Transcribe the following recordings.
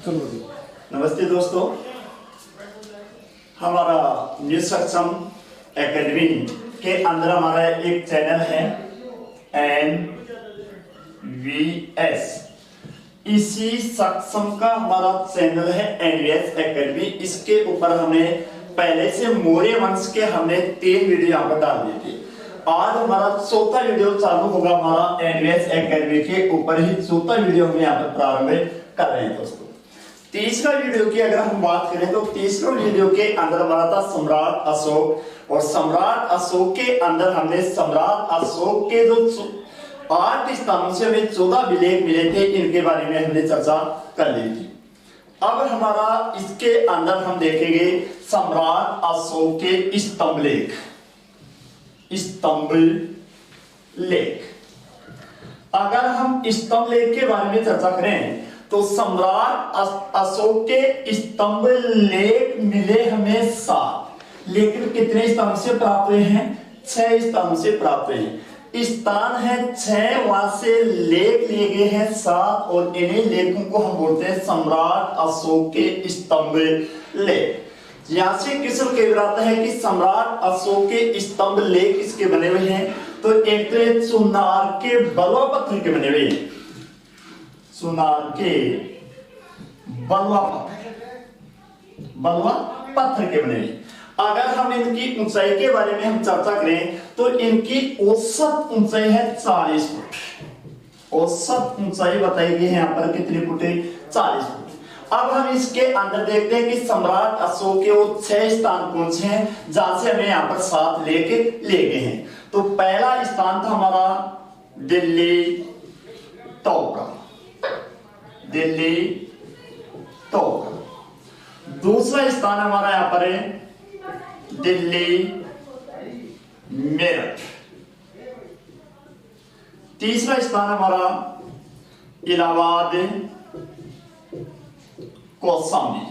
नमस्ते दोस्तों, हमारा न्यू सक्षम एकेडमी के अंदर हमारा एक चैनल है NVS। इसी सक्षम का हमारा चैनल है NVS एकेडमी। इसके ऊपर हमने पहले से मौर्य वंश के हमने 3 वीडियो यहाँ पर डाल दिए थे। आज हमारा चौथा वीडियो चालू होगा हमारा NVS एकेडमी के ऊपर ही। चौथा वीडियो हम यहाँ पर प्रारंभ कर रहे हैं दोस्तों। तीसरा वीडियो की अगर हम बात करें तो तीसरा वीडियो के अंदर हमारा था सम्राट अशोक, और सम्राट अशोक के अंदर हमने सम्राट अशोक के जो 8 स्थानों से हमें 14 विलेख मिले थे, इनके बारे में हमने चर्चा कर ली थी। अब हमारा इसके अंदर हम देखेंगे सम्राट अशोक के स्तंभ लेख। अगर हम स्तंभ लेख के बारे में चर्चा करें तो सम्राट अशोक के स्तंभ लेख मिले हमें 7, लेकिन कितने स्थान से प्राप्त हुए हैं? 6 स्थानों से प्राप्त हुए हैं। स्थान है 6, वहां से लेख लिए गए हैं 7, और इन्हीं लेखों को हम बोलते हैं सम्राट अशोक के स्तंभ लेख। यहां से किसम कह आता है कि सम्राट अशोक के स्तंभ लेख इसके बने हुए हैं, तो एक तो चुनार के बलुआ पत्थर के बने हुए हैं। सुनार के बलुआ पत्थर के बने हुए। अगर हम इनकी ऊंचाई के बारे में हम चर्चा करें तो इनकी औसत ऊंचाई है 40 फुट। औसत ऊंचाई बताई गई है यहाँ पर कितनी फुट है? 40 फुट। अब हम इसके अंदर देखते हैं कि सम्राट अशोक के वो 6 स्थान कौन से हैं, जहां से हमें यहाँ पर 7 ले गए हैं। तो पहला स्थान था हमारा दिल्ली टोपरा। दूसरा स्थान हमारा यहां पर है दिल्ली मेरठ। तीसरा स्थान हमारा इलाहाबाद कौशाम्बी।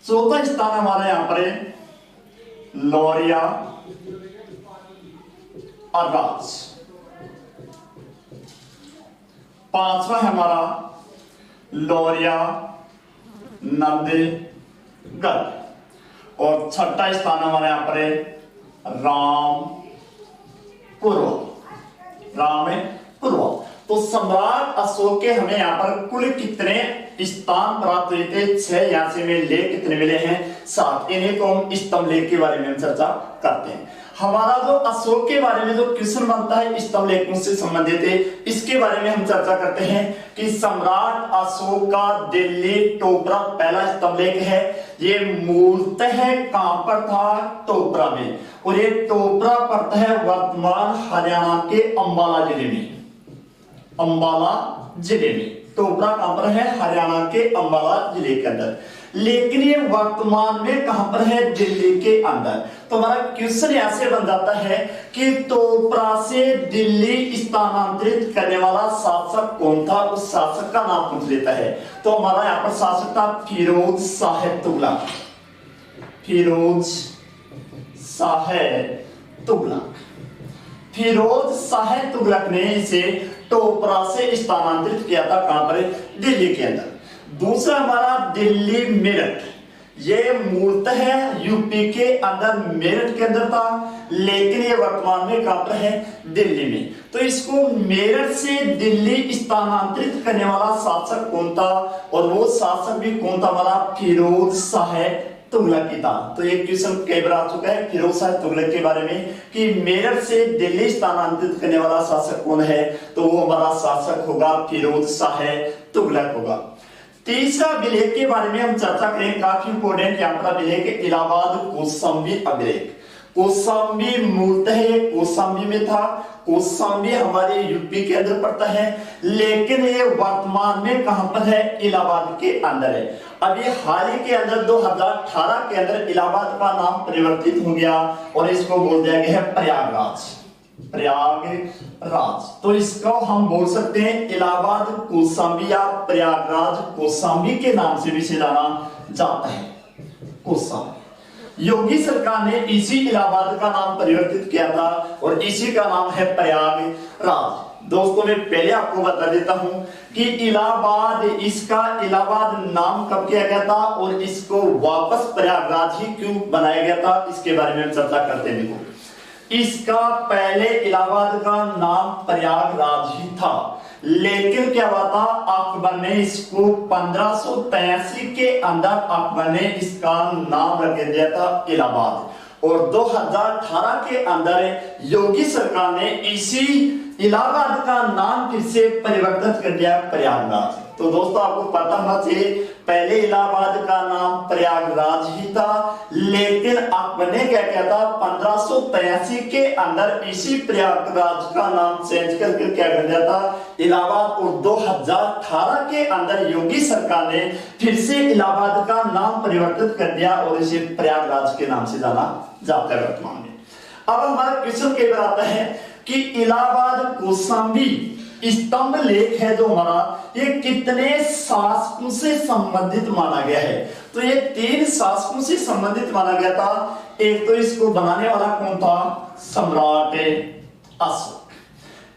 चौथा स्थान हमारा यहां पर है लौरिया अरराज। पांचवा है हमारा लौरिया नंदगढ़, और छठा स्थान हमारे यहां पर है रामपुर। तो सम्राट अशोक के हमें यहां पर कुल कितने स्थान प्राप्त हुए थे? 6। यहां से हमें लेख कितने मिले हैं? 7। इन्हीं को हम स्तंभ लेख के बारे में हम चर्चा करते हैं। हमारा जो अशोक के बारे में जो क्वेश्चन बनता है स्तंभ लेखों से संबंधित है, इसके बारे में हम चर्चा करते हैं कि सम्राट अशोक का दिल्ली टोपरा पहला स्तंभ लेख है। ये मूलतः कहां पर था? टोपरा में, और ये टोपरा पड़ता है वर्तमान हरियाणा के अंबाला जिले में। टोपरा कहां पर है? हरियाणा के अंबाला जिले के अंदर, लेकिन ये वर्तमान में कहां पर है? दिल्ली के अंदर। तो हमारा क्वेश्चन यहां से बन जाता है कि टोपरा से दिल्ली स्थानांतरित करने वाला शासक कौन था? उस शासक का नाम पूछ लेता है। तो हमारा यहां पर शासक था फिरोज शाह तुगलक ने इसे टोपरा से स्थानांतरित किया था। कहां पर? दिल्ली के अंदर। दूसरा हमारा दिल्ली मेरठ, ये मूलतः यूपी के अंदर मेरठ के अंदर था, लेकिन ये वर्तमान में कहां पर है? दिल्ली में। तो इसको मेरठ से दिल्ली स्थानांतरित करने वाला शासक कौन था? और वो शासक भी कौन था? हमारा फिरोज शाह तुगलक की था। तो ये क्वेश्चन कई बार आ चुका है फिरोज शाह तुगलक के बारे में कि मेरठ से दिल्ली स्थानांतरित करने वाला शासक कौन है? तो वो हमारा शासक होगा फिरोज शाह तुगलक होगा। तीसरा विलेख के बारे में हम चर्चा करें, काफी इंपोर्टेंट यहाँ पर विलेख इलाहाबाद कौशाम्बी अभिलेख। कौशाम्बी मूलतः ये कौशाम्बी में था। कौशाम्बी हमारे यूपी के अंदर पड़ता है, लेकिन ये वर्तमान में कहां पर है? इलाहाबाद के अंदर है। अब ये हाल ही के अंदर 2018 के अंदर इलाहाबाद का नाम परिवर्तित हो गया और इसको बोल दिया गया है प्रयागराज। तो इसको हम बोल सकते हैं इलाहाबाद कौशाम्बी या प्रयागराज कौशाम्बी के नाम से भी जाना जाता है। कौशाम्बी योगी सरकार ने इसी इलाहाबाद का नाम परिवर्तित किया था और इसी का नाम है प्रयाग राज। दोस्तों मैं पहले आपको बता देता हूं कि इलाहाबाद, इसका इलाहाबाद नाम कब किया गया था और इसको वापस प्रयागराज ही क्यों बनाया गया था, इसके बारे में हम चर्चा करते हैं। देखो, इसका पहले इलाहाबाद का नाम प्रयागराज ही था, लेकिन क्या हुआ था, अकबर ने इसको 1583 के अंदर अकबर ने इसका नाम रख दिया था इलाहाबाद, और 2018 के अंदर योगी सरकार ने इसी इलाहाबाद का नाम फिर से परिवर्तित कर दिया प्रयागराज। तो दोस्तों आपको पता होना चाहिए, पहले इलाहाबाद का नाम प्रयागराज ही था, लेकिन अकबर ने क्या किया था, 1583 के अंदर इसी प्रयागराज का नाम चेंज करके क्या कर दिया था, इलाहाबाद, और 2018 के अंदर योगी सरकार ने फिर से इलाहाबाद का नाम परिवर्तित कर दिया और इसे प्रयागराज के नाम से जाना जाता है वर्तमान में। अब हमारा क्वेश्चन के बारे आता है कि इलाहाबाद कौशाम्बी स्तंभ लेख है जो हमारा, ये कितने शासकों से संबंधित माना गया है। तो ये 3 शासकों से संबंधित माना गया था। एक तो इसको बनाने वाला कौन था, सम्राट अशोक।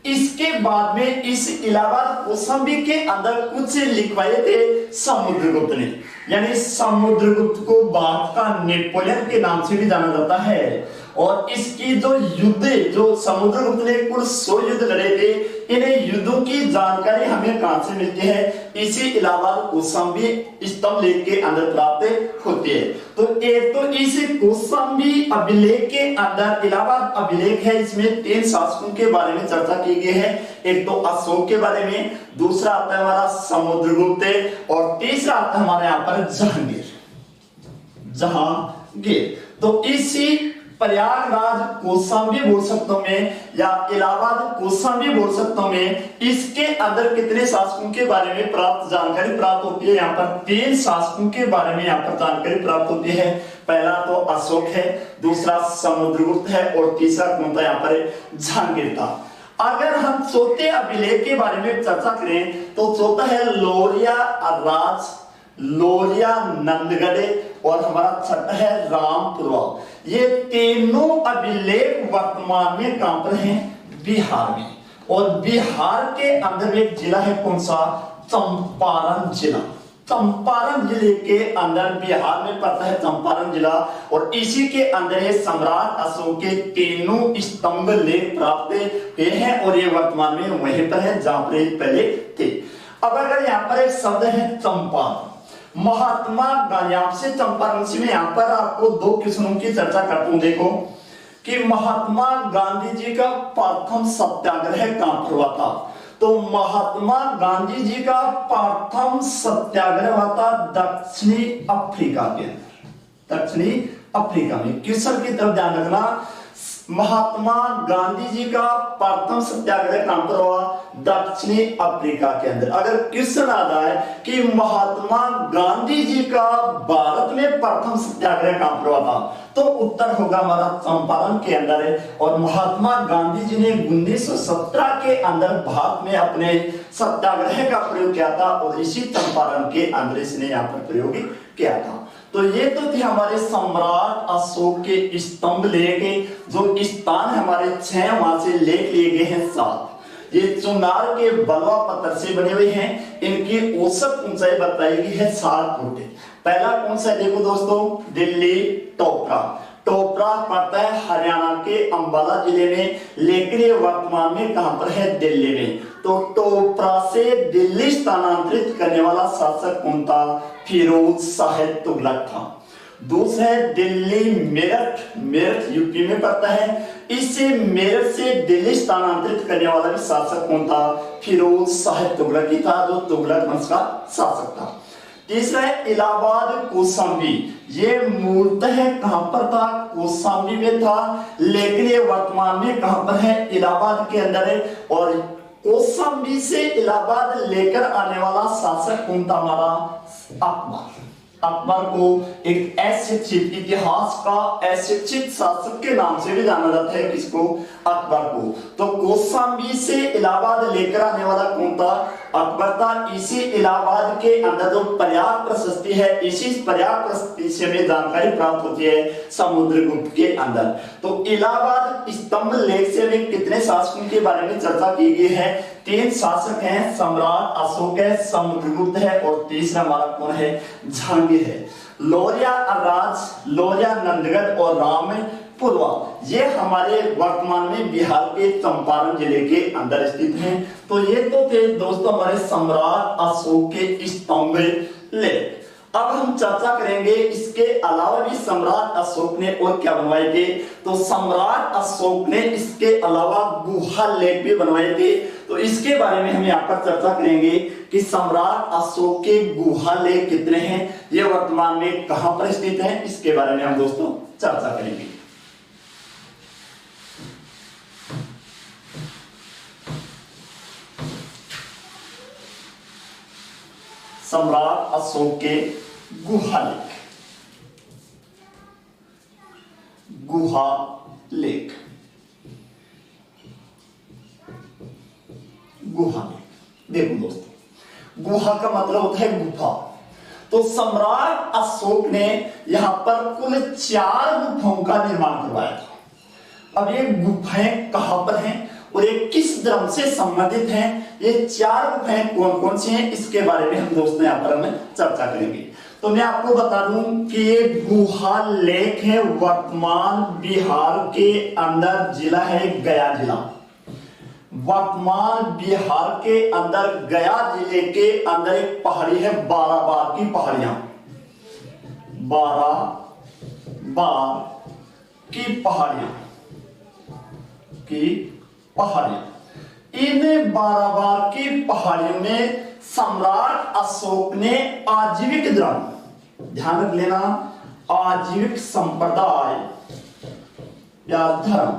इसके बाद में इस इलाहाबाद कौशाम्बी के अंदर कुछ लिखवाए थे समुद्रगुप्त ने, यानी समुद्रगुप्त को भारत का नेपोलियन के नाम से भी जाना जाता है। और इसकी जो युद्ध, जो समुद्रगुप्त ने कुल 100 युद्ध लड़े थे, इन्हें युद्धों की जानकारी हमें कहां से मिलती है, इसी इलाहाबाद कौशाम्बी स्तंभ लेख के अंदर प्राप्त होती है। तो एक तो इस कौशाम्बी अभिलेख के अंदर इलाहाबाद अभिलेख है, इसमें 3 शासकों के बारे में चर्चा की गई है। एक तो अशोक के बारे में, दूसरा आता है हमारा समुद्रगुप्त, और तीसरा आता है हमारे यहाँ पर जहांगीर। तो इसी प्रयागराज कौशाम्बी बोल सकता हूं मैं, या इलाहाबाद कौशाम्बी बोल सकता हूं मैं, इसके अंदर कितने शासकों के बारे में जानकारी प्राप्त होती है। यहाँ पर 3 शासकों के बारे में यहाँ पर जानकारी प्राप्त होती है। पहला तो अशोक है, दूसरा समुद्रगुप्त है, और तीसरा कौन था, यहाँ पर जहांगीर था। अगर हम चौथे अभिलेख के बारे में चर्चा करें तो चौथा है लोरिया राज, लोरिया नंदगढ़, और हमारा छठा है रामपुरवा। ये तीनों अभिलेख वर्तमान में कहां पर हैं, बिहार में। और बिहार के अंदर एक जिला है कौन सा, चंपारण जिला। चंपारण जिले के अंदर बिहार में पड़ता है चंपारण जिला, और इसी के अंदर है सम्राट अशोक के तीनों स्तंभ लेख प्राप्त हुए हैं, और ये वर्तमान में वहीं पर है जहां पर पहले थे। अब अगर यहाँ पर एक शब्द है चंपारण, महात्मा गांधी, आपसे चंपारण से मैं यहाँ पर आपको 2 किस्मों की चर्चा करता हूं। देखो कि महात्मा गांधी जी का प्रथम सत्याग्रह कहां पर हुआ था। तो महात्मा गांधी जी का प्रथम सत्याग्रह हुआ था दक्षिणी अफ्रीका के अंदर, दक्षिणी अफ्रीका में। क्वेश्चन की तरफ ध्यान रखना, महात्मा गांधी जी का प्रथम सत्याग्रह कहां पर हुआ, दक्षिणी अफ्रीका के अंदर। अगर क्वेश्चन आ जाए कि महात्मा गांधी जी का भारत में प्रथम सत्याग्रह कहां पर हुआ था, तो उत्तर होगा हमारा चंपारण के अंदर है। और महात्मा गांधी जी ने 1917 के अंदर भारत में अपने सत्याग्रह का प्रयोग किया था, और इसी चंपारण के अंदर इसने यहाँ पर प्रयोग किया था। तो ये तो थे हमारे सम्राट अशोक के स्तंभ लेख, जो स्थान हमारे 6, वहां से लेख लिए गए हैं 7। ये चुनार के बलवा पत्थर से बने हुए हैं। इनकी औसत ऊंचाई बताई गई है 7 फुट। पहला कौन सा देखो दोस्तों, दिल्ली टोपरा। टोपरा पड़ता है हरियाणा के अंबाला जिले में, लेकिन ये वर्तमान में कहां पर है, दिल्ली में। तो टोपरा से दिल्ली स्थानांतरित करने वाला शासक कौन था, फिरोज शाह तुगलक था। दूसरा है दिल्ली मेरठ, मेरठ यूपी में पड़ता है। इसे मेरठ से दिल्ली स्थानांतरित करने वाला भी शासक कौन था, फिरोज शाह तुगलक ही था, जो तुगलक वंश का शासक था। तीसरा है इलाहाबाद कौशाम्बी। ये मूलतः कहां पर था, कौशाम्बी में था, लेकिन ये वर्तमान में कहां पर है, इलाहाबाद के अंदर है। और कौशाम्बी से इलाहाबाद लेकर आने वाला शासक कौन था, हमारा अकबर। अकबर को एक अशिक्षित, इतिहास का अशिक्षित शासक के नाम से भी जाना जाता है। किसको? अकबर को। तो कौशाम्बी से इलाहाबाद लेकर आने वाला कौन था? अकबर था। इसी इलाहाबाद के अंदर जो प्रयाग प्रशस्ति है, इसी प्रयाग प्रशस्ति से हमें जानकारी प्राप्त होती है समुद्रगुप्त के अंदर। तो इलाहाबाद स्तंभ लेख से हमें कितने शासकों के बारे में चर्चा की गई है? 3 शासक हैं, सम्राट अशोक है, समुद्रगुप्त है और तीसरा हमारा कौन है? जहांगीर है। लौर्या राज, लौर्या नंदगढ़ और रामपुरवा ये हमारे वर्तमान में बिहार के चंपारण जिले के अंदर स्थित हैं। तो ये तो थे दोस्तों हमारे सम्राट अशोक के स्तंभ लेख। अब हम चर्चा करेंगे इसके अलावा भी सम्राट अशोक ने और क्या बनवाए थे। तो सम्राट अशोक ने इसके अलावा गुहा लेख भी बनवाए थे। तो इसके बारे में हम यहाँ पर चर्चा करेंगे कि सम्राट अशोक के गुहा लेख कितने हैं, ये वर्तमान में कहां पर स्थित हैं, इसके बारे में हम दोस्तों चर्चा करेंगे। सम्राट अशोक के गुहा लेख। गुहा लेख, गुहा लेख। देखो दोस्तों, गुहा का मतलब होता है गुफा। तो सम्राट अशोक ने यहां पर कुल 4 गुफाओं का निर्माण करवाया था। अब ये गुफाएं कहां पर हैं और ये किस धर्म से संबंधित हैं, ये 4 गुफाएं कौन कौन सी हैं, इसके बारे में हम दोस्तों यहां पर हम चर्चा करेंगे। तो मैं आपको बता दूं कि ये गुहा लेख है वर्तमान बिहार के अंदर, जिला है गया जिला। वर्तमान बिहार के अंदर गया जिले के अंदर एक पहाड़ी है, 12 बार की पहाड़ियां, 12 बार की पहाड़ियां इन 12 बार की पहाड़ियों में सम्राट अशोक ने आजीविक धर्म, ध्यान रख लेना, आजीविक संप्रदाय या धर्म,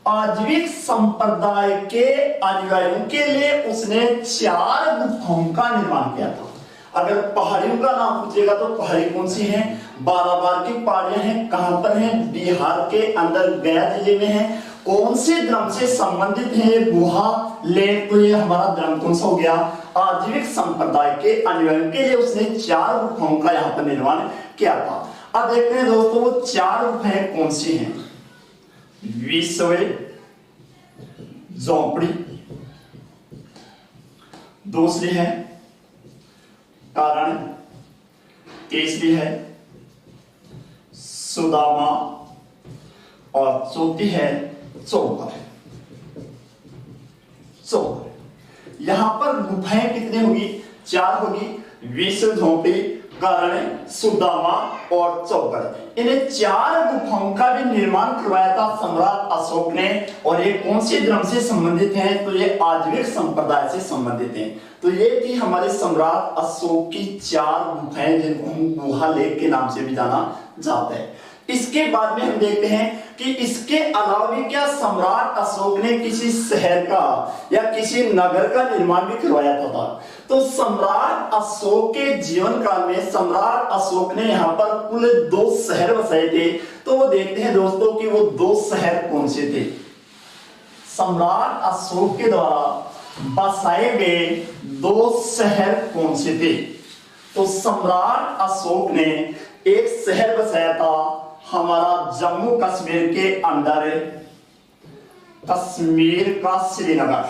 आजीविक संप्रदाय के अनुयायियों के लिए उसने 4 गुफाओं का निर्माण किया था। अगर पहाड़ियों का नाम पूछेगा तो पहाड़ी कौन सी है? 12 बार की पहाड़ियां हैं। कहां पर हैं? बिहार के अंदर गया जिले में है। कौन से धर्म से संबंधित है ये गुहा लेख? तो ये हमारा धर्म कौन सा हो गया? आजीविक संप्रदाय के अनुयायियों के लिए उसने 4 गुफाओं का यहाँ पर निर्माण किया था। अब देखते हैं दोस्तों वो 4 गुफाएं कौन सी हैं। विश्व झोपड़ी, दूसरी है कारण, तीसरी है सुदामा और चौथी है चौपर। यहां पर गुफाएं कितनी होगी? 4 होगी। विश्व झोपड़ी, कारण, सुदामा और चौपर, इन्हें 4 गुफाओं का भी निर्माण करवाया था सम्राट अशोक ने। और ये कौन से धर्म से संबंधित हैं? तो ये आजीविक संप्रदाय से संबंधित हैं। तो ये थी हमारे सम्राट अशोक की 4 गुफाएं जिनको हम गुहा लेख के नाम से भी जाना जाता है। इसके बाद में हम देखते हैं कि इसके अलावा भी क्या सम्राट अशोक ने किसी शहर का या किसी नगर का निर्माण भी करवाया था। तो सम्राट अशोक के जीवन काल में सम्राट अशोक ने यहाँ पर कुल 2 शहर बसाए थे। तो वो देखते हैं दोस्तों कि वो 2 शहर कौन से थे। सम्राट अशोक के द्वारा बसाए गए 2 शहर कौन से थे? तो सम्राट अशोक ने एक शहर बसाया था हमारा जम्मू कश्मीर के अंदर, कश्मीर का श्रीनगर,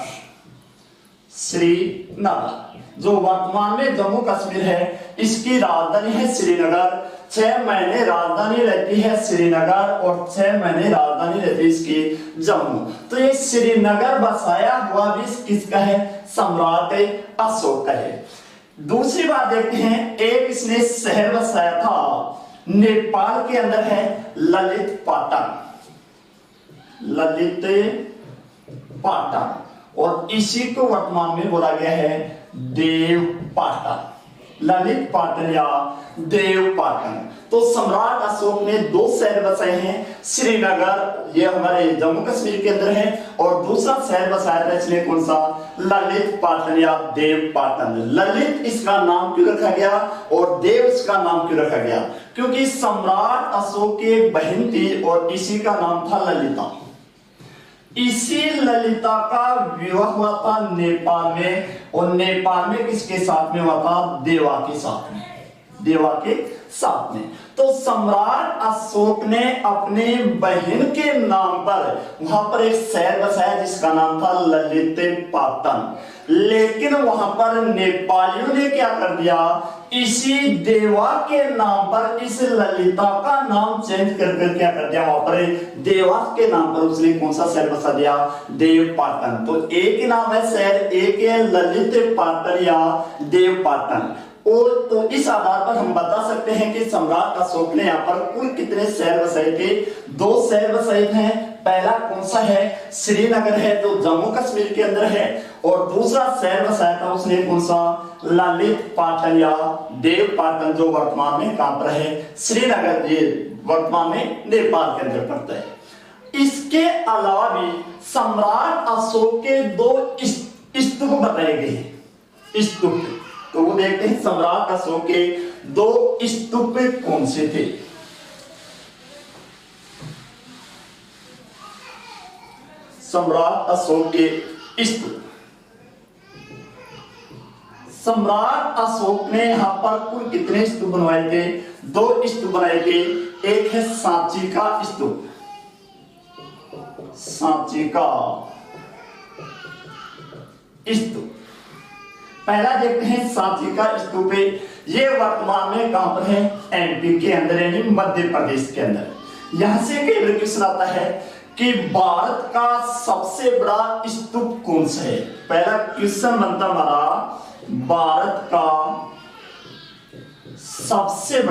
जो वर्तमान में जम्मू कश्मीर है, इसकी राजधानी है श्रीनगर। 6 महीने राजधानी रहती है श्रीनगर और 6 महीने राजधानी रहती है इसकी जम्मू। तो ये श्रीनगर बसाया हुआ भी किसका है? सम्राट अशोक का है। दूसरी बात देखते हैं, एक इसने शहर बसाया था नेपाल के अंदर है ललित पाटन और इसी को वर्तमान में बोला गया है देव पाटन। ललित पाटन या देव पाटन। तो सम्राट अशोक ने दो शहर बसाए हैं, श्रीनगर ये हमारे जम्मू कश्मीर के अंदर है, और दूसरा शहर बसाया था इसने कौन सा, ललित पाटन या देव पाटन। ललित इसका नाम क्यों रखा गया और देव इसका नाम क्यों रखा गया, क्योंकि सम्राट अशोक की एक बहन थी और इसी का नाम था ललिता। इसी ललिता का विवाह हुआ था नेपाल में, और नेपाल में किसके साथ में हुआ था, देवा के साथ में, देवा के साथ में। तो सम्राट अशोक ने अपने बहन के नाम पर वहां पर एक शहर बसाया जिसका नाम था ललित पाटन। लेकिन वहां पर नेपालियों ने क्या कर दिया, इसी देवा के नाम पर इस ललिता का नाम चेंज कर क्या कर दिया, वहां पर देवा के नाम पर उसने कौन सा शहर बसा दिया, देव पाटन। तो एक ही नाम है शहर, एक है ललित पाटन या देव पाटन। और तो इस आधार पर हम बता सकते हैं कि सम्राट अशोक ने यहाँ पर कुल कितने शहर बसाए थे, दो शहर बसाए हैं। पहला कौन सा है, श्रीनगर है जो जम्मू कश्मीर के अंदर है, और दूसरा शहर बसाया था उसने कौन सा, ललित पाटन या देव पाटन, जो वर्तमान में कहां पर है, श्रीनगर, ये वर्तमान में नेपाल के अंदर पड़ता है। इसके अलावा भी सम्राट अशोक के दो स्तूप बताए गए हैं, स्तूप। तो वो देखते हैं सम्राट अशोक के दो स्तूप कौन से थे। सम्राट अशोक के स्तूप, सम्राट अशोक ने यहां पर कुल कितने स्तूप बनवाए थे, दो स्तूप बनाए थे। एक है सांची का स्तूप, सांची का स्तूप। पहला देखते हैं सांची का स्तूप, ये वर्तमान में कहां पर है, एमपी के अंदर यानी मध्य प्रदेश के अंदर। यहां से कई क्वेश्चन आता है कि भारत का सबसे बड़ा स्तूप कौन सा है। पहला क्वेश्चन बनता हमारा, भारत का सबसे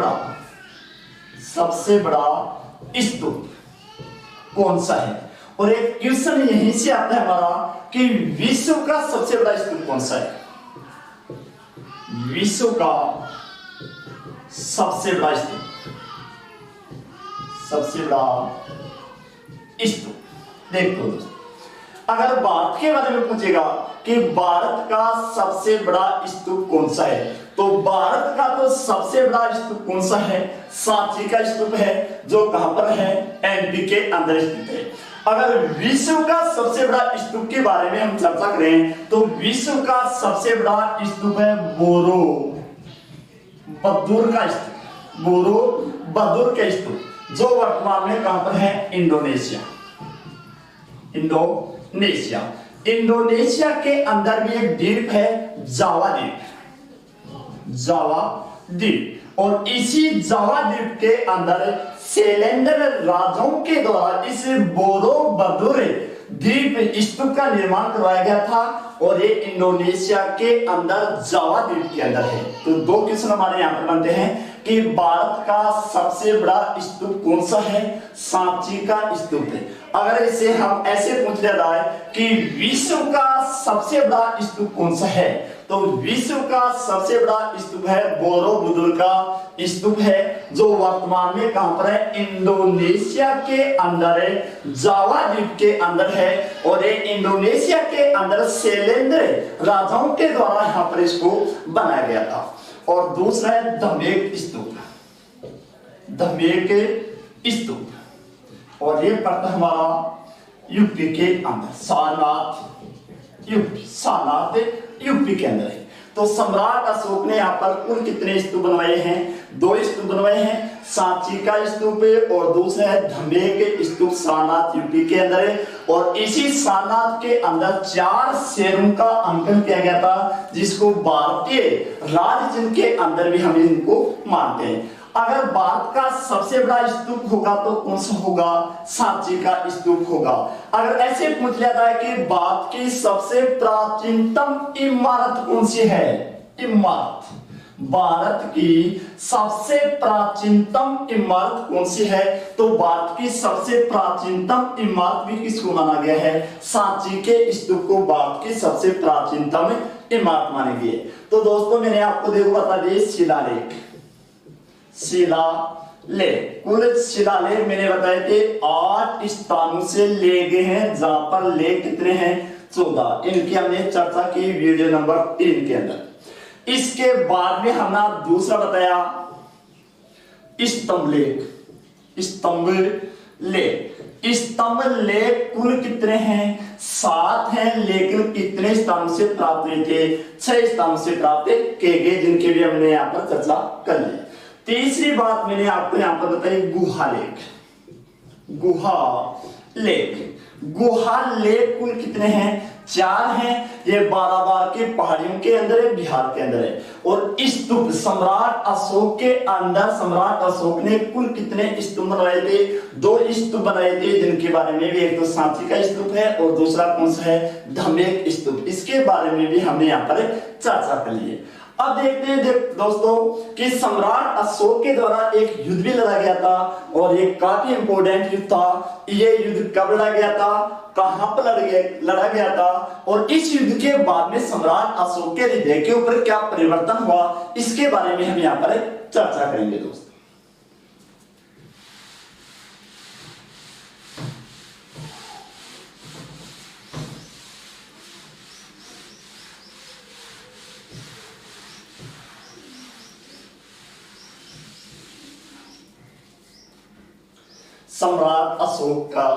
बड़ा स्तूप कौन सा है। और एक क्वेश्चन यहीं से आता है हमारा कि विश्व का सबसे बड़ा स्तूप कौन सा है, विश्व का सबसे बड़ा स्तूप, सबसे बड़ा स्तूप। देखो दोस्तों, अगर भारत के बारे में पूछेगा कि भारत का सबसे बड़ा स्तूप कौन सा है, तो भारत का तो सबसे बड़ा स्तूप कौन सा है, सांची का स्तूप है, जो कहां पर है, एमपी के अंदर स्थित है। अगर विश्व का सबसे बड़ा स्तूप के बारे में हम चर्चा करें तो विश्व का सबसे बड़ा स्तूप है बोरोबुदुर का स्तूप, बोरोबुदुर का स्तूप, जो वर्तमान में कहां पर है, इंडोनेशिया, इंडोनेशिया। इंडोनेशिया के अंदर भी एक द्वीप है, जावा द्वीप, जावा द्वीप। और इसी जावा द्वीप के अंदर शैलेंद्र राजाओं के द्वारा इस बोरोबुदुर द्वीप स्तूप का निर्माण करवाया गया था, और ये इंडोनेशिया के अंदर जावा द्वीप के अंदर है। तो दो क्वेश्चन हमारे यहाँ पर बनते हैं कि भारत का सबसे बड़ा स्तूप कौन सा है, सांची का स्तूप है। अगर इसे हम ऐसे पूछ लिया जाए कि विश्व का सबसे बड़ा स्तूप कौन सा है, तो विश्व का सबसे बड़ा स्तूप है बोरोबुदुर का स्तूप है, जो वर्तमान में कहां पर है, इंडोनेशिया के अंदर है, जावा द्वीप के अंदर है। और ये इंडोनेशिया के अंदर शैलेंद्र राजाओं के द्वारा यहां पर इसको बनाया गया था। और दूसरा है धमेक स्तूप, धमेक स्तूप, और ये पड़ता हमारा यूपी के अंदर, सारनाथ यूपी, सारनाथ यूपी के अंदर है। तो सम्राट अशोक ने यहाँ पर कुल कितने स्तूप बनवाए हैं, दो स्तूप बनवाए हैं, सांची का स्तूप और दूसरा है धमेक स्तूप, सारनाथ यूपी के अंदर है। और इसी सारनाथ के अंदर 4 शेरों का अंकन किया गया था, जिसको भारतीय राज्य चिन्ह के अंदर भी हम इनको मानते हैं। अगर भारत का सबसे बड़ा स्तूप होगा तो कौन सा होगा, सांची का स्तूप होगा। अगर ऐसे पूछ लिया जाए कि भारत की सबसे प्राचीनतम इमारत कौन सी है, इमारत, भारत की सबसे प्राचीनतम इमारत कौन सी है? तो भारत की सबसे प्राचीनतम इमारत भी किसको माना गया है? सांची के स्तूप को भारत की सबसे प्राचीनतम इमारत मानी गई है। तो दोस्तों मैंने आपको देखो बता दिए शिलालेख, शिलालेख कुल शिलालेख मैंने बताया कि 8 स्थानों से लिए गए हैं, जहां पर लेख कितने हैं? 14। इनकी हमने चर्चा की वीडियो नंबर 3 के अंदर। इसके बाद में हमने दूसरा बताया स्तंभ लेख, स्तंभ लेख। स्तंभ लेख कुल कितने हैं? 7 हैं, लेकिन कितने स्तंभ से प्राप्त हुए थे? 6 स्तंभ से प्राप्त किए गए, जिनके भी हमने यहां पर चर्चा कर ली। तीसरी बात मैंने आपको यहां पर बताई गुहा लेख, गुहा लेख। गुहा लेख कुल कितने हैं? 4 हैं। ये बाराबार के पहाड़ियों के अंदर है, बिहार के अंदर है। और स्तूप सम्राट अशोक के अंदर सम्राट अशोक ने कुल कितने स्तूप बनवाए थे? 2 स्तूप बनाए थे, जिनके बारे में भी एक तो सांची का स्तूप है और दूसरा कौन सा है? धमेक स्तूप। इसके बारे में भी हमने यहाँ पर चर्चा कर ली है। अब देखते हैं दोस्तों कि सम्राट अशोक के द्वारा एक युद्ध भी लड़ा गया था, और ये काफी इंपोर्टेंट युद्ध था। ये युद्ध कब लड़ा गया था, कहां पर लड़ा गया था, और इस युद्ध के बाद में सम्राट अशोक के हृदय के ऊपर क्या परिवर्तन हुआ, इसके बारे में हम यहाँ पर चर्चा करेंगे दोस्तों। सम्राट अशोक का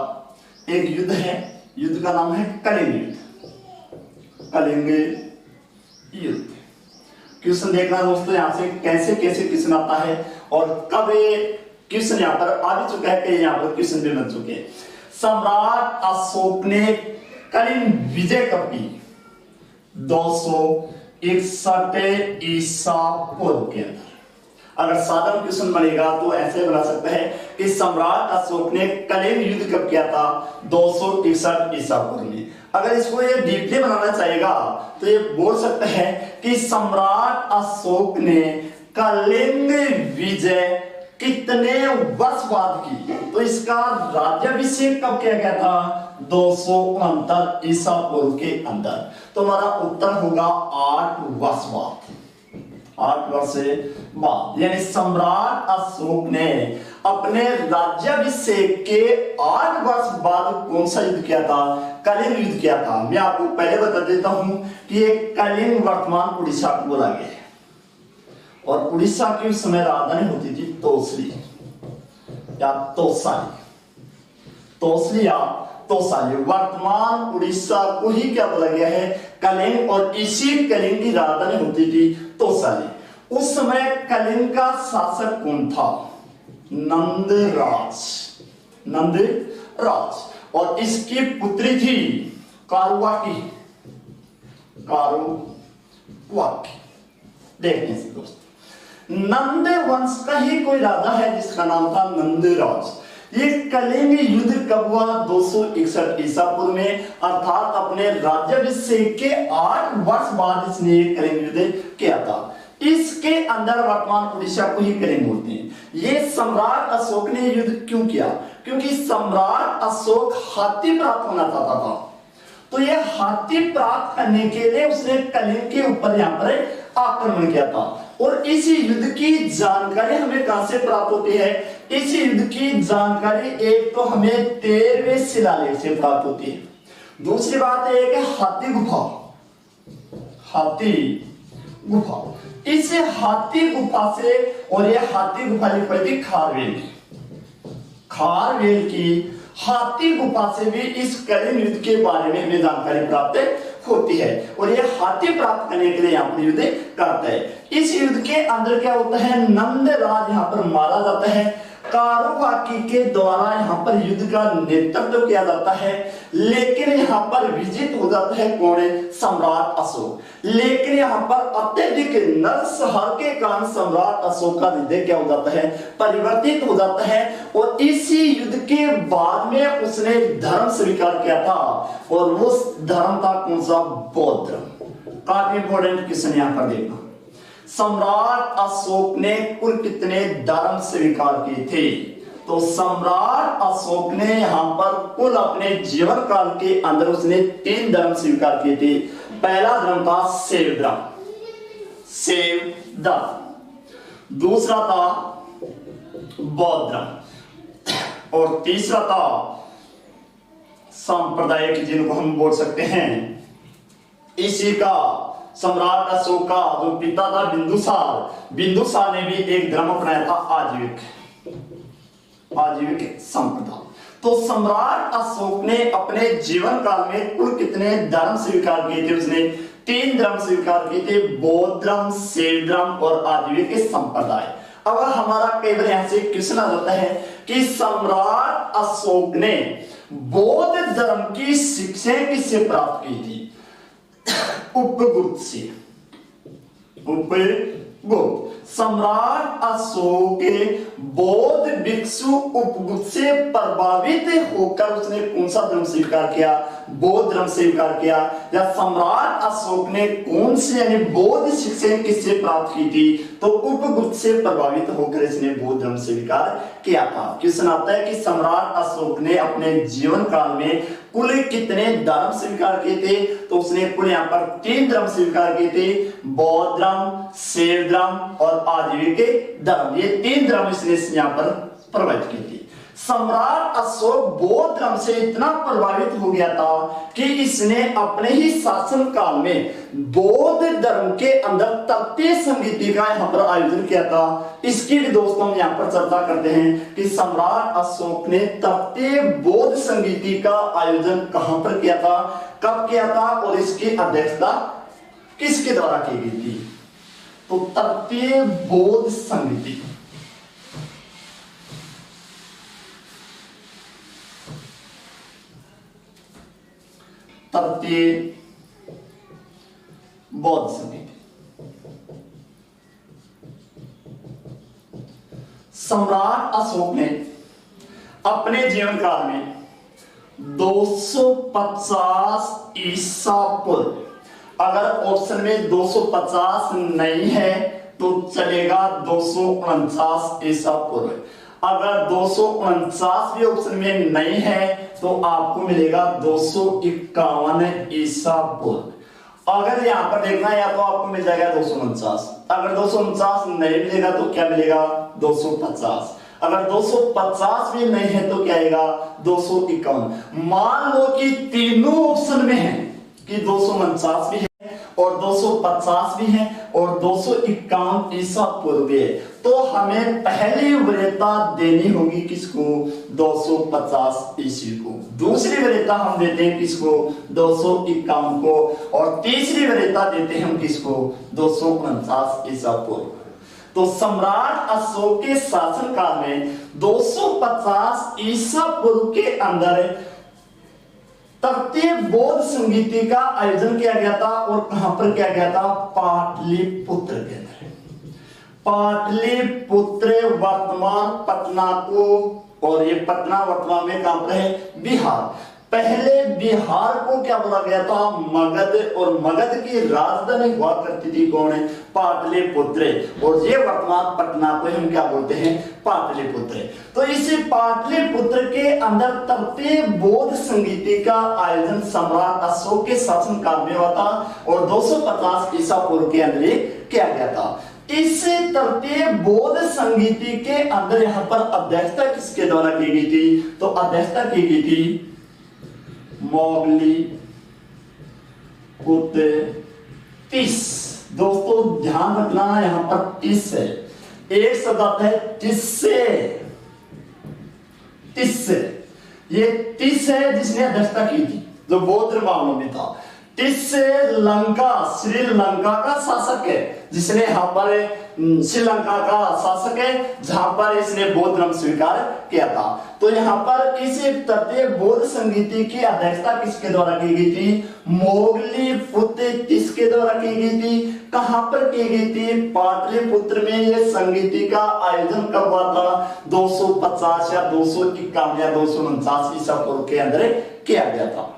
एक युद्ध है, युद्ध का नाम है कलिंग युद्ध, कलिंग युद्ध। क्वेश्चन देखना दोस्तों यहां से कैसे कैसे क्वेश्चन आता है और कब ये क्वेश्चन यहां पर आ भी चुका है, कि यहां पर क्वेश्चन भी बन चुके हैं। सम्राट अशोक ने कलिंग विजय कब की? 261 ईसा पूर्व के अंदर। अगर साधारण क्वेश्चन बनेगा तो ऐसे बना सकता है कि सम्राट अशोक ने कलिंग युद्ध कब किया था? 261 ईसा पूर्व में। अगर इसको ये डीपली बनाना चाहेगा तो ये बोल सकता है कि सम्राट अशोक ने कलिंग विजय कितने वर्ष बाद की? तो इसका राज्याभिषेक कब किया गया था? 269 ईसा पूर्व के अंदर। तो हमारा उत्तर होगा 8 वर्ष बाद, 8 वर्ष बाद। यानी सम्राट अशोक ने अपने राज्याभिषेक के 8 वर्ष बाद कौन सा युद्ध किया था? कलिंग युद्ध किया था। मैं आपको पहले बता देता हूं कि ये कलिंग वर्तमान उड़ीसा को बोला गया है, और उड़ीसा की उस समय राजधानी होती थी तोसली या तोसाली, तोसली या तोसाली। वर्तमान उड़ीसा को ही क्या बोला गया है? कलिंग। और इसी कलिंग की राजधानी होती थी तोसाली। उस समय कलिंग का शासक कौन था? नंदराज, नंदराज। और इसकी पुत्री थी कारुवाकी, कारुवाकी। देखने से दोस्तों नंद वंश का ही कोई राजा है जिसका नाम था नंदराज। ये कलिंग युद्ध कब हुआ? 261 ईसा पूर्व में, अर्थात अपने राज्याभिषेक के 8 वर्ष बाद इसने कलिंग युद्ध किया था। इसके अंदर वर्तमान उड़ीसा को ही कलिंग बोलते हैं। ये सम्राट अशोक ने युद्ध क्यों किया? क्योंकि सम्राट अशोक हाथी प्राप्त होना चाहता था, तो ये हाथी प्राप्त करने के लिए उसने कलिंग के ऊपर यहाँ पर आक्रमण किया था। और इस युद्ध की जानकारी हमें कहां से प्राप्त होती है? इस युद्ध की जानकारी एक तो हमें 13वें शिलालेख से प्राप्त होती है। दूसरी बात है कि हाथी गुफा, हाथी गुफा। इस हाथी गुफा से, और ये हाथी गुफा लिखी पड़ी थी खारवेल, खारवेल की हाथी गुफा से भी इस कलिंग युद्ध के बारे में हमें जानकारी प्राप्त होती है। और ये हाथी प्राप्त करने के लिए यहाँ पर युद्ध करता है। इस युद्ध के अंदर क्या होता है? नंदराज यहाँ पर मारा जाता है। कारुवाकी के द्वारा यहाँ पर युद्ध का नेतृत्व किया जाता है, लेकिन यहाँ पर विजित हो जाता है कौन? सम्राट अशोक। लेकिन यहाँ पर अत्यधिक नरसंहार के कारण सम्राट अशोक का हृदय क्या हो जाता है? परिवर्तित हो जाता है। और इसी युद्ध के बाद में उसने धर्म स्वीकार किया था, और वो धर्म था कौन सा? बौद्ध धर्म। काफी इंपोर्टेंट क्वेश्चन यहाँ पर देखना। सम्राट अशोक ने कुल कितने धर्म स्वीकार किए थे? तो सम्राट अशोक ने यहां पर कुल अपने जीवन काल के अंदर उसने 3 धर्म स्वीकार किए थे। पहला धर्म था शैव धर्म, दूसरा था बौद्ध धर्म और तीसरा था सांप्रदायिक, जिनको हम बोल सकते हैं। इसी का सम्राट अशोक का जो पिता था बिंदुसार ने भी एक धर्म अपनाया था, आजीविक संप्रदाय। तो सम्राट अशोक ने अपने जीवन काल में कुल कितने धर्म स्वीकार किए थे? उसने 3 धर्म स्वीकार किए थे, बौद्ध धर्म, शैव धर्म और आजीविक संप्रदाय। अब हमारा कई बार यहां से क्वेश्चन आ जाता है कि सम्राट अशोक ने बौद्ध धर्म की शिक्षा किससे प्राप्त की थी? उपगुप्त से। उपगुप्त। सम्राट अशोक के बौद्ध भिक्षु उपगुप्त से प्रभावित होकर उसने कौन सा धर्म स्वीकार किया? बौद्ध धर्म स्वीकार किया। या सम्राट अशोक ने कौन से यानी बौद्ध शिक्षा किससे प्राप्त की थी? तो उपगुप्त से प्रभावित होकर इसने बौद्ध धर्म स्वीकार किया था। क्वेश्चन आता है कि सम्राट अशोक ने अपने जीवन काल में कुल कितने धर्म स्वीकार किए थे? तो उसने कुल यहाँ पर 3 धर्म स्वीकार किए थे, बौद्ध धर्म, शैव धर्म और आजीविक धर्म। ये 3 धर्म इसने यहाँ पर प्रभावित किए थे। सम्राट अशोक बौद्ध धर्म से इतना प्रभावित हो गया था कि इसने अपने ही शासन काल में बौद्ध धर्म के अंदर तृतीय संगीति का यहाँ पर आयोजन किया था। इसकी भी दोस्तों हम यहाँ पर चर्चा करते हैं कि सम्राट अशोक ने तृतीय बौद्ध संगीति का आयोजन कहां पर किया था, कब किया था और इसकी अध्यक्षता किसके द्वारा की गई थी? तो तृतीय बौद्ध संगीति बौद्ध संगीति। सम्राट अशोक ने अपने जीवन काल में 250 ईसा पूर्व, अगर ऑप्शन में 250 नहीं है तो चलेगा 249 ईसा पूर्व। अगर 249 भी ऑप्शन में नहीं है तो आपको मिलेगा 251 ईसा पूर्व। अगर यहां पर देखना है या तो आपको मिल जाएगा 249, अगर 249 नहीं मिलेगा तो क्या मिलेगा? 250। अगर 250 भी नहीं है तो क्या आएगा? 251। मान लो कि तीनों ऑप्शन में है कि 249 भी है और 250 भी है और 251 ईसा पूर्व है, तो हमें पहली वरीयता देनी होगी किसको? 250 ईस्वी को। दूसरी वरीयता हम देते हैं किसको? 251 को। और तीसरी वरीयता देते हैं हम किसको? 249 ईसा पूर्व। तो सम्राट अशोक के शासन काल में 250 ईसा पूर्व के अंदर तृतीय बौद्ध संगीति का आयोजन किया गया था। और कहां पर किया गया था? पाटलिपुत्र के अंदर। पाटलिपुत्र वर्तमान पटना को, और ये पटना वर्तमान में कहां पर है? बिहार। पहले बिहार को क्या बोला गया था? मगध। और मगध की राजधानी हुआ करती थी कौन? पाटलिपुत्र। और ये वर्तमान पटना को हम क्या बोलते हैं? पाटलिपुत्र। तो इसी पाटलिपुत्र के अंदर तृतीय बौद्ध संगीति का आयोजन सम्राट अशोक के शासन काल में हुआ था और 250 ईसा पूर्व के अंदर किया गया था। इस तृतीय बौद्ध संगीति के अंदर यहाँ पर अध्यक्षता किसके द्वारा की गई थी? तो अध्यक्षता की गई थी मोगली पुत्र टिस। दोस्तों ध्यान रखना यहां पर टिस है, एक शब्द आता है टिस्से। टिस्से, ये टिस है जिसने अध्यक्षता की थी, जो बौद्ध मामलों में था। टिस्से श्रीलंका का शासक है, जिसने यहाँ पर श्रीलंका का शासक है जहां पर इसने बौद्ध धर्म स्वीकार किया था। तो यहाँ पर इस तृतीय बौद्ध संगीति की अध्यक्षता किसके द्वारा की गई थी? मोगली पुत्र टिस के द्वारा की गई थी। कहां पर की गई थी? पाटलिपुत्र में। ये संगीति का आयोजन कब हुआ था? 250 या 251 या 249 ईसा पूर्व के अंदर किया गया था।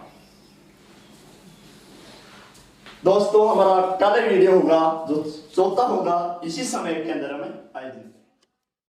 दोस्तों हमारा कल वीडियो होगा जो चौथा होगा इसी समय के अंदर हमें आए दिन।